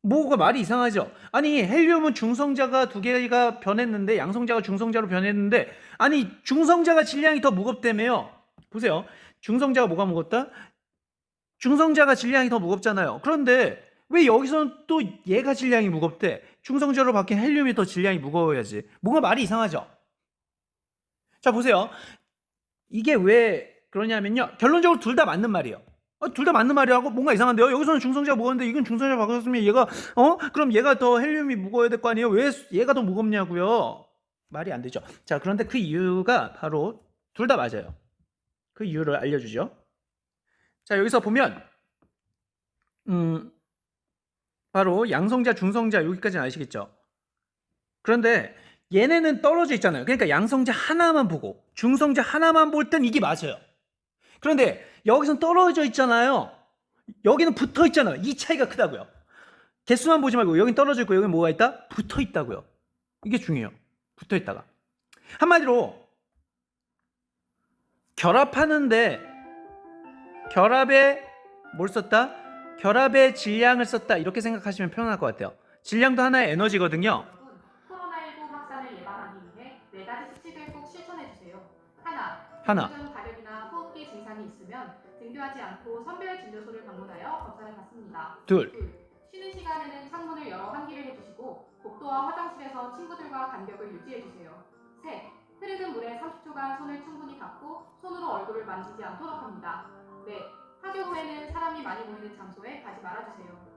뭐가 말이 이상하죠? 아니, 헬륨은 중성자가 2개가 변했는데 양성자가 중성자로 변했는데 아니, 중성자가 질량이 더 무겁다며요. 보세요. 중성자가 뭐가 무겁다? 중성자가 질량이 더 무겁잖아요. 그런데 왜 여기서는 또 얘가 질량이 무겁대? 중성자로 바뀐 헬륨이 더 질량이 무거워야지. 뭔가 말이 이상하죠? 자, 보세요. 이게 왜 그러냐면요. 결론적으로 둘 다 맞는 말이에요. 둘 다 맞는 말이라고 뭔가 이상한데요. 여기서는 중성자가 무거운데 이건 중성자가 바뀌었으면 얘가 그럼 얘가 더 헬륨이 무거워야 될 거 아니에요? 왜 얘가 더 무겁냐고요? 말이 안 되죠. 자, 그런데 그 이유가 바로 둘 다 맞아요. 그 이유를 알려주죠. 자, 여기서 보면 바로 양성자, 중성자 여기까지는 아시겠죠? 그런데 얘네는 떨어져 있잖아요. 그러니까 양성자 하나만 보고 중성자 하나만 볼 땐 이게 맞아요. 그런데 여기선 떨어져 있잖아요. 여기는 붙어 있잖아요. 이 차이가 크다고요. 개수만 보지 말고 여긴 떨어져 있고 여긴 뭐가 있다? 붙어 있다고요. 이게 중요해요. 붙어 있다가. 한마디로 결합하는데 결합에 뭘 썼다? 결합의 질량을 썼다. 이렇게 생각하시면 편안할 것 같아요. 질량도 하나의 에너지거든요. 코로나19 확산을 예방하기 위해 4가지 수칙을 꼭 실천해주세요. 하나. 등 가렵이나 호흡기 증상이 있으면 등교하지 않고 선별진료소를 방문하여 검사를 받습니다. 둘. 쉬는 시간에는 창문을 열어 환기를 해주시고 복도와 화장실에서 친구들과 간격을 유지해주세요. 셋. 흐르는 물에 30초간 손을 충분히 닦고 손으로 얼굴을 만지지 않도록 합니다. 넷. 학교 후에는 사람이 많이 모이는 장소에 가지 말아주세요.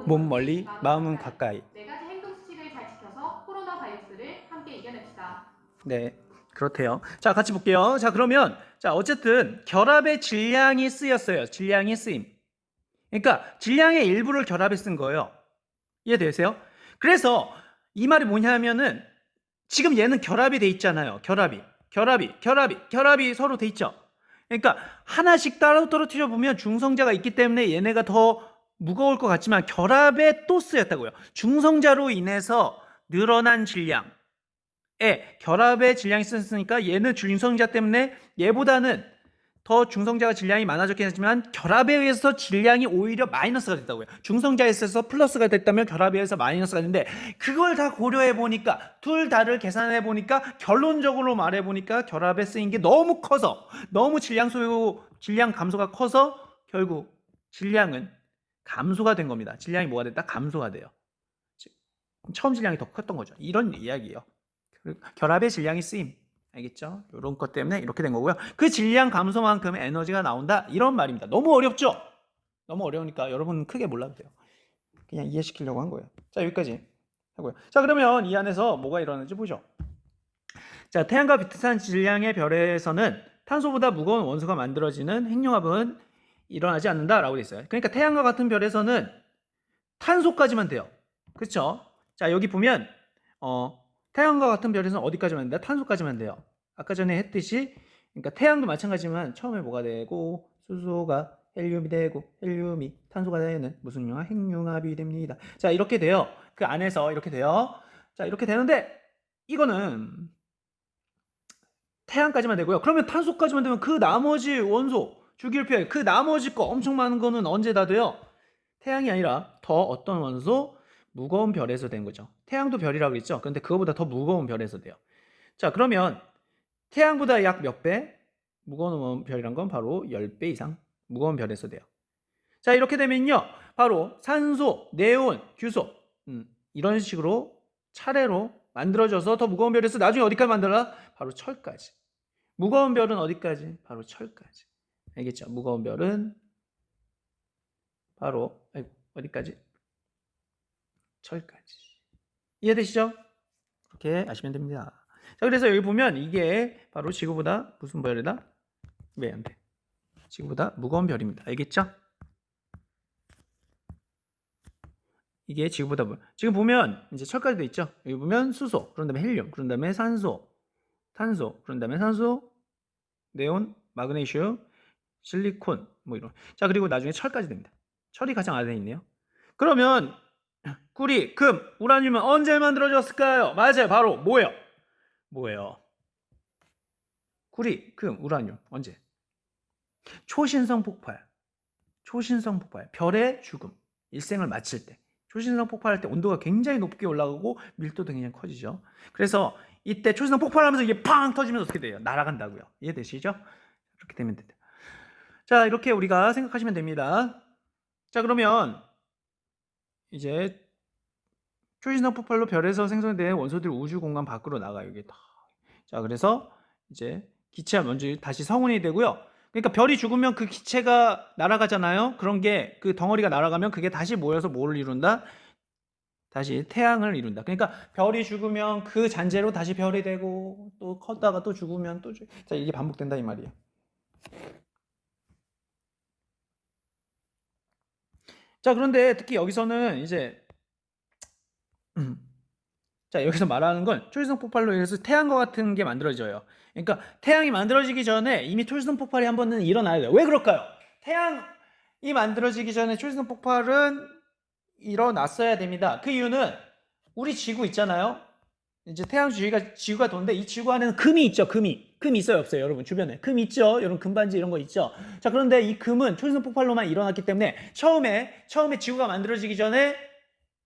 몸 멀리, 마음은 가까이. 4가지 행동 수칙을 잘 지켜서 코로나 바이러스를 함께 이겨냅시다. 네, 그렇대요. 자, 같이 볼게요. 자, 그러면 자, 어쨌든 결합의 질량이 쓰였어요. 질량이 쓰임. 그러니까 질량의 일부를 결합에 쓴 거예요. 이해되세요? 그래서 이 말이 뭐냐면은 지금 얘는 결합이 돼 있잖아요. 결합이 서로 돼 있죠. 그러니까 하나씩 따로 떨어뜨려 보면 중성자가 있기 때문에 얘네가 더 무거울 것 같지만 결합에 또 쓰였다고요. 중성자로 인해서 늘어난 질량. 결합의 질량이 쓰였으니까 얘는 중성자 때문에 얘보다는 더 중성자가 질량이 많아졌긴 하지만 결합에 의해서 질량이 오히려 마이너스가 됐다고요. 중성자에 있어서 플러스가 됐다면 결합에 의해서 마이너스가 됐는데 그걸 다 고려해 보니까 둘 다를 계산해 보니까 결론적으로 말해 보니까 결합에 쓰인 게 너무 커서 너무 질량 감소가 커서 결국 질량은 감소가 된 겁니다. 질량이 뭐가 됐다? 감소가 돼요. 처음 질량이 더 컸던 거죠. 이런 이야기예요. 결합의 질량이 쓰임. 알겠죠? 이런 것 때문에 이렇게 된 거고요. 그 질량 감소만큼 에너지가 나온다. 이런 말입니다. 너무 어렵죠? 너무 어려우니까 여러분 크게 몰라도 돼요. 그냥 이해시키려고 한 거예요. 자, 여기까지 하고요. 자, 그러면 이 안에서 뭐가 일어나는지 보죠. 자, 태양과 비슷한 질량의 별에서는 탄소보다 무거운 원소가 만들어지는 핵융합은 일어나지 않는다라고 돼 있어요. 그러니까 태양과 같은 별에서는 탄소까지만 돼요. 그렇죠? 자, 여기 보면 태양과 같은 별에서는 어디까지만 된다? 탄소까지만 돼요. 아까 전에 했듯이 그러니까 태양도 마찬가지지만 처음에 뭐가 되고 수소가 헬륨이 되고 헬륨이 탄소가 되는 무슨 융합? 핵융합이 됩니다. 자, 이렇게 돼요. 그 안에서 이렇게 돼요. 자, 이렇게 되는데 이거는 태양까지만 되고요. 그러면 탄소까지만 되면 그 나머지 원소 주기율표 그 나머지 거 엄청 많은 거는 언제 다 돼요? 태양이 아니라 더 어떤 원소? 무거운 별에서 된 거죠. 태양도 별이라고 그랬죠. 그런데 그거보다 더 무거운 별에서 돼요. 자, 그러면 태양보다 약 몇 배? 무거운 별이란 건 바로 10배 이상 무거운 별에서 돼요. 자, 이렇게 되면요. 바로 산소, 네온, 규소 이런 식으로 차례로 만들어져서 더 무거운 별에서 나중에 어디까지 만들어? 바로 철까지. 무거운 별은 어디까지? 바로 철까지. 알겠죠? 무거운 별은 바로 어디까지? 철까지. 이해되시죠? 그렇게 아시면 됩니다. 자, 그래서 여기 보면 이게 바로 지구보다 무슨 별이다? 왜 안 돼? 지구보다 무거운 별입니다. 알겠죠? 이게 지구보다 지금 보면 이제 철까지 돼 있죠? 여기 보면 수소, 그런 다음에 헬륨, 그런 다음에 산소, 탄소, 그런 다음에 산소, 네온, 마그네슘, 실리콘 뭐 이런. 자, 그리고 나중에 철까지 됩니다. 철이 가장 아래에 있네요. 그러면 구리, 금, 우라늄은 언제 만들어졌을까요? 맞아요. 바로 뭐예요? 구리, 금, 우라늄 언제? 초신성 폭발. 별의 죽음. 일생을 마칠 때. 초신성 폭발할 때 온도가 굉장히 높게 올라가고 밀도도 굉장히 커지죠. 그래서 이때 초신성 폭발하면서 이게 팡 터지면서 어떻게 돼요? 날아간다고요. 이해되시죠? 이렇게 되면 됩니다. 자, 이렇게 우리가 생각하시면 됩니다. 자, 그러면 이제 초신성 폭발로 별에서 생성된 원소들이 우주 공간 밖으로 나가요. 이게 다. 자, 그래서 이제 기체가 먼저 다시 성운이 되고요. 그러니까 별이 죽으면 그 기체가 날아가잖아요. 그런 게 그 덩어리가 날아가면 그게 다시 모여서 뭐를 이룬다? 다시 태양을 이룬다. 그러니까 별이 죽으면 그 잔재로 다시 별이 되고 또 컸다가 또 죽으면 또 자, 이게 반복된다 이 말이에요. 자, 그런데 특히 여기서는 이제 자, 여기서 말하는 건 초신성 폭발로 인해서 태양과 같은 게 만들어져요. 그러니까 태양이 만들어지기 전에 이미 초신성 폭발이 한 번은 일어나야 돼요. 왜 그럴까요? 태양이 만들어지기 전에 초신성 폭발은 일어났어야 됩니다. 그 이유는 우리 지구 있잖아요. 이제 태양 지구가 도는데 이 지구 안에는 금이 있죠. 금이 있어요, 없어요, 여러분? 주변에 금 있죠. 여러분, 금반지 이런 거 있죠. 자, 그런데 이 금은 초신성 폭발로만 일어났기 때문에 처음에 지구가 만들어지기 전에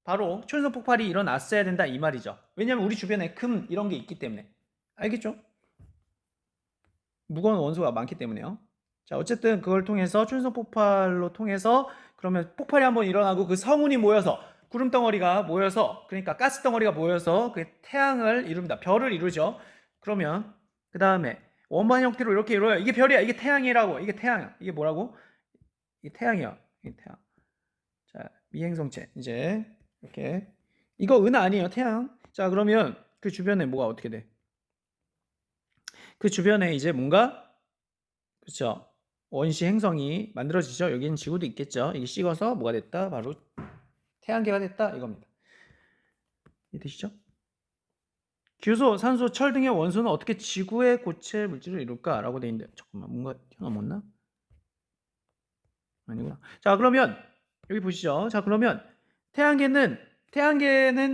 바로 초신성 폭발이 일어났어야 된다 이 말이죠. 왜냐하면 우리 주변에 금 이런 게 있기 때문에. 알겠죠? 무거운 원소가 많기 때문에요. 자, 어쨌든 그걸 통해서 초신성 폭발로 통해서 그러면 폭발이 한번 일어나고 그 성운이 모여서 구름 덩어리가 모여서, 그러니까 가스 덩어리가 모여서 그 태양을 이룹니다. 별을 이루죠. 그러면 그 다음에 원반 형태로 이렇게 이루어요. 이게 별이야. 이게 태양이라고. 이게 태양이야. 이게 뭐라고? 이게 태양이야. 이게 태양. 자, 미행성체 이제 이렇게. 이거 은 아니에요. 태양. 자, 그러면 그 주변에 뭐가 어떻게 돼? 그 주변에 이제 뭔가, 그렇죠, 원시 행성이 만들어지죠. 여기는 지구도 있겠죠. 이게 식어서 뭐가 됐다? 바로 태양계가 됐다 이겁니다. 이해되시죠? 규소, 산소, 철 등의 원소는 어떻게 지구의 고체 물질을 이룰까? 라고 돼 있는데 잠깐만, 뭔가 튀어나왔나? 아니구나. 자, 그러면 여기 보시죠. 자, 그러면 태양계는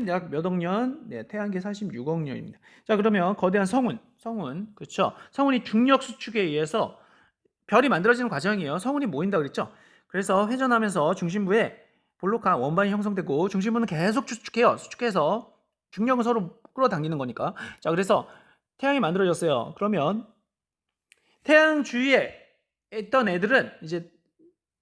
약 몇 억 년? 네, 태양계 46억 년입니다. 자, 그러면 거대한 성운, 그렇죠? 성운이 중력 수축에 의해서 별이 만들어지는 과정이에요. 성운이 모인다 그랬죠? 그래서 회전하면서 중심부에 볼록한 원반이 형성되고 중심부는 계속 수축해서 중력은 서로 끌어당기는 거니까. 자, 그래서 태양이 만들어졌어요. 그러면 태양 주위에 있던 애들은 이제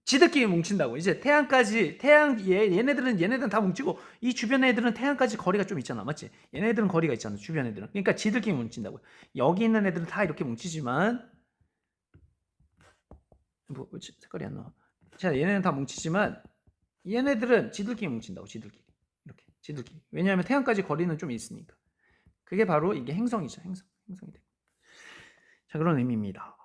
지들끼리 뭉친다고. 이제 얘네들은 다 뭉치고 이 주변 애들은 태양까지 거리가 좀 있잖아. 맞지? 얘네들은 거리가 있잖아. 주변 애들은. 그러니까 지들끼리 뭉친다고. 여기 있는 애들은 다 이렇게 뭉치지만 뭐 색깔이 안 나와. 자, 얘네는 다 뭉치지만 얘네들은 지들끼리 뭉친다고. 지들끼리. 이렇게. 지들끼리. 왜냐하면 태양까지 거리는 좀 있으니까. 그게 바로 이게 행성이죠. 행성이 돼. 자, 그런 의미입니다.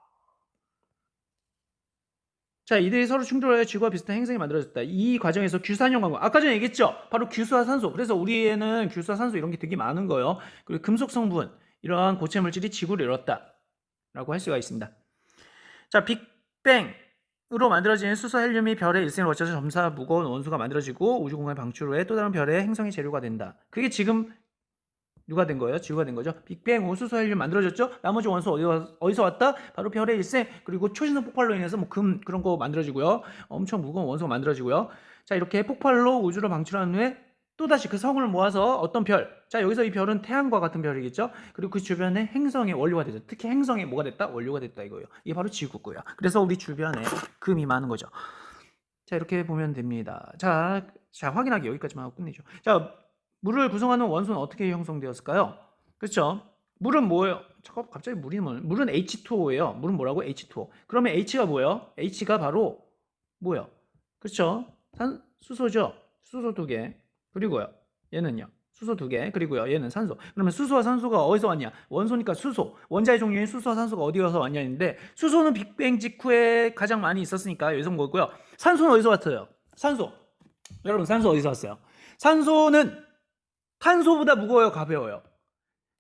자, 이들이 서로 충돌하여 지구와 비슷한 행성이 만들어졌다. 이 과정에서 규산형 광고, 아까 전에 얘기했죠? 바로 규수와 산소. 그래서 우리에는 규수와 산소 이런 게 되게 많은 거예요. 그리고 금속 성분, 이러한 고체 물질이 지구를 이뤘다 라고 할 수가 있습니다. 자, 빅뱅으로 만들어진 수소 헬륨이 별의 일생을 거쳐서 점차 무거운 원소가 만들어지고 우주 공간에 방출 후에 또 다른 별의 행성의 재료가 된다. 그게 지금 누가 된 거예요? 지구가 된 거죠. 빅뱅 후 수소 헬륨 만들어졌죠. 나머지 원소 어디서 왔다? 바로 별의 일생, 그리고 초신성 폭발로 인해서 뭐 금 그런 거 만들어지고요. 엄청 무거운 원소가 만들어지고요. 자, 이렇게 폭발로 우주로 방출한 후에 또다시 그 성을 모아서 어떤 별, 자 여기서 이 별은 태양과 같은 별이겠죠. 그리고 그 주변에 행성의 원료가 되죠. 특히 행성에 뭐가 됐다? 원료가 됐다 이거예요. 이게 바로 지구고요. 그래서 우리 주변에 금이 많은 거죠. 자 이렇게 보면 됩니다. 자 확인하기 여기까지만 하고 끝내죠. 자 물을 구성하는 원소는 어떻게 형성되었을까요? 그렇죠? 물은 뭐예요? 잠깐 갑자기 물은 H2O예요. 물은 뭐라고? H2O. 그러면 H가 뭐예요? H가 바로 뭐예요? 그렇죠? 수소죠. 수소 2개. 그리고요. 얘는요. 수소 2개. 그리고요. 얘는 산소. 그러면 수소와 산소가 어디서 왔냐? 원소니까 수소. 원자의 종류인 수소와 산소가 어디서 왔냐인데 수소는 빅뱅 직후에 가장 많이 있었으니까 여기서 온 거고요. 산소는 어디서 왔어요? 산소. 여러분 산소 어디서 왔어요? 산소는 탄소보다 무거워요, 가벼워요?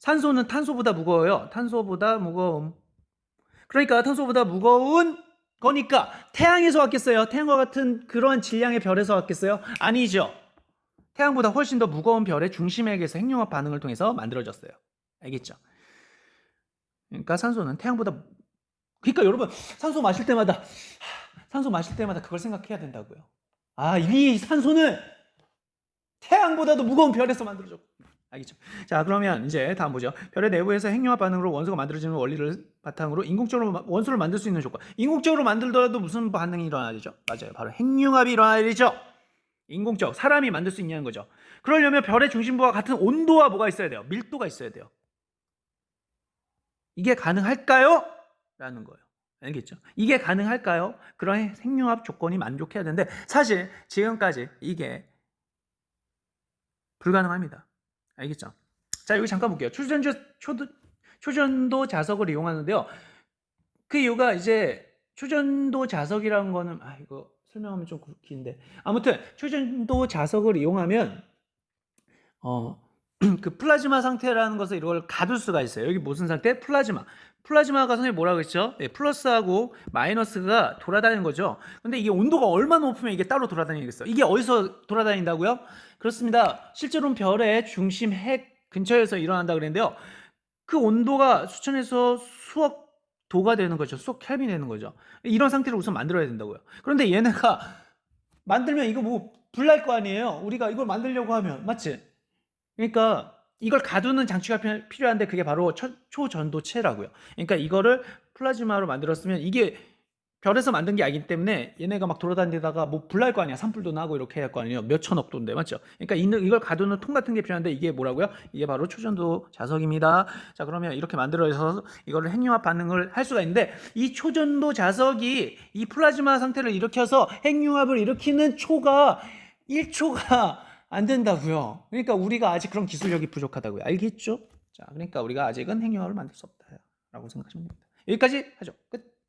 산소는 탄소보다 무거워요. 탄소보다 무거움. 그러니까 탄소보다 무거운 거니까 태양에서 왔겠어요? 태양과 같은 그런 질량의 별에서 왔겠어요? 아니죠. 태양보다 훨씬 더 무거운 별의 중심에게서 핵융합 반응을 통해서 만들어졌어요. 알겠죠? 그러니까 산소는 태양보다 그러니까 여러분 산소 마실 때마다 그걸 생각해야 된다고요. 아, 이 산소는 태양보다도 무거운 별에서 만들어졌고. 알겠죠? 자, 그러면 이제 다음 보죠. 별의 내부에서 핵융합 반응으로 원소가 만들어지는 원리를 바탕으로 인공적으로 원소를 만들 수 있는 조건. 인공적으로 만들더라도 무슨 반응이 일어나야 되죠? 맞아요. 바로 핵융합이 일어나야 되죠. 인공적, 사람이 만들 수 있냐는 거죠. 그러려면 별의 중심부와 같은 온도와 뭐가 있어야 돼요? 밀도가 있어야 돼요. 이게 가능할까요? 라는 거예요. 알겠죠? 이게 가능할까요? 그런 핵융합 조건이 만족해야 되는데 사실 지금까지 이게 불가능합니다. 알겠죠? 자, 여기 잠깐 볼게요. 초전도 자석을 이용하는데요. 그 이유가 이제 초전도 자석이라는 거는 이거 설명하면 좀 긴데 아무튼 초전도 자석을 이용하면 그 플라즈마 상태라는 것을 이걸 가둘 수가 있어요. 여기 무슨 상태? 플라즈마가 선생님 뭐라고 했죠? 네, 플러스하고 마이너스가 돌아다니는 거죠. 근데 이게 온도가 얼마나 높으면 이게 따로 돌아다니겠어요? 이게 어디서 돌아다닌다고요? 그렇습니다. 실제로는 별의 중심 핵 근처에서 일어난다 그랬는데요. 그 온도가 수천에서 수억 도가 되는 거죠. 수억 켈빈이 되는 거죠. 이런 상태를 우선 만들어야 된다고요. 그런데 얘네가 만들면 이거 뭐 불날 거 아니에요. 우리가 이걸 만들려고 하면 맞지? 그러니까 이걸 가두는 장치가 필요한데 그게 바로 초전도체라고요. 그러니까 이거를 플라즈마로 만들었으면 이게 별에서 만든 게 아니기 때문에 얘네가 막 돌아다니다가 뭐 불날 거 아니야. 산불도 나고 이렇게 할 거 아니에요. 몇 천억 도인데 맞죠? 그러니까 이걸 가두는 통 같은 게 필요한데 이게 뭐라고요? 이게 바로 초전도 자석입니다. 자, 그러면 이렇게 만들어서 이거를 핵융합 반응을 할 수가 있는데 이 초전도 자석이 이 플라즈마 상태를 일으켜서 핵융합을 일으키는 초가 1초가 안 된다고요. 그러니까 우리가 아직 그런 기술력이 부족하다고요. 알겠죠? 자, 그러니까 우리가 아직은 핵융합을 만들 수 없다라고 생각하시면 됩니다. 여기까지 하죠. 끝.